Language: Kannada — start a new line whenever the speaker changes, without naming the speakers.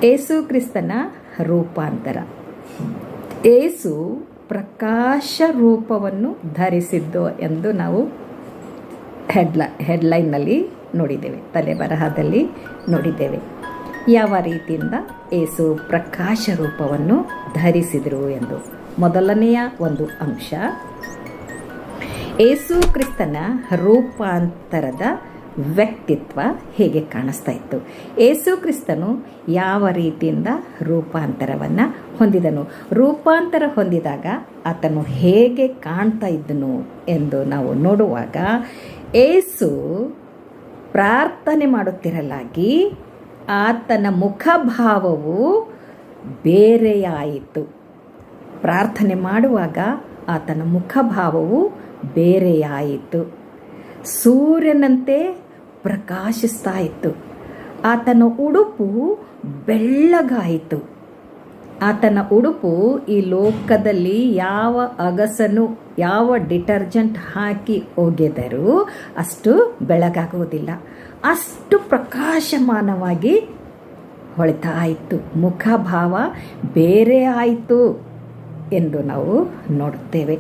ಏಸು ಕ್ರಿಸ್ತನ ರೂಪಾಂತರ. ಏಸು ಪ್ರಕಾಶ ರೂಪವನ್ನು ಧರಿಸಿದ್ದು ಎಂದು ನಾವು ಹೆಡ್ಲೈನ್ನಲ್ಲಿ ನೋಡಿದ್ದೇವೆ, ತಲೆಬರಹದಲ್ಲಿ ನೋಡಿದ್ದೇವೆ. ಯಾವ ರೀತಿಯಿಂದ ಏಸು ಪ್ರಕಾಶ ರೂಪವನ್ನು ಧರಿಸಿದರು ಎಂದು. ಮೊದಲನೆಯ ಒಂದು ಅಂಶ, ಏಸು ಕ್ರಿಸ್ತನ ರೂಪಾಂತರದ ವ್ಯಕ್ತಿತ್ವ ಹೇಗೆ ಕಾಣಿಸ್ತಾ ಇತ್ತು. ಏಸು ಕ್ರಿಸ್ತನು ಯಾವ ರೀತಿಯಿಂದ ರೂಪಾಂತರವನ್ನು ಹೊಂದಿದನು, ರೂಪಾಂತರ ಹೊಂದಿದಾಗ ಆತನು ಹೇಗೆ ಕಾಣ್ತಾ ಇದ್ದನು ಎಂದು ನಾವು ನೋಡುವಾಗ, ಏಸು ಪ್ರಾರ್ಥನೆ ಮಾಡುತ್ತಿರಲಾಗಿ ಆತನ ಮುಖಭಾವವು ಬೇರೆಯಾಯಿತು. ಪ್ರಾರ್ಥನೆ ಮಾಡುವಾಗ ಆತನ ಮುಖಭಾವವು ಬೇರೆಯಾಯಿತು. ಸೂರ್ಯನಂತೆ ಪ್ರಕಾಶಿಸ್ತಾ ಇತ್ತು. ಆತನ ಉಡುಪು ಬೆಳ್ಳಗಾಯಿತು. ಆತನ ಉಡುಪು ಈ ಲೋಕದಲ್ಲಿ ಯಾವ ಅಗಸನು, ಯಾವ ಡಿಟರ್ಜೆಂಟ್ ಹಾಕಿ ಒಗೆದರೂ ಅಷ್ಟು ಬೆಳಗಾಗುವುದಿಲ್ಲ. ಅಷ್ಟು ಪ್ರಕಾಶಮಾನವಾಗಿ ಹೊಳಿತಾ ಇತ್ತು. ಮುಖಭಾವ ಬೇರೆ ಆಯಿತು ಎಂದು ನಾವು ನೋಡುತ್ತೇವೆ.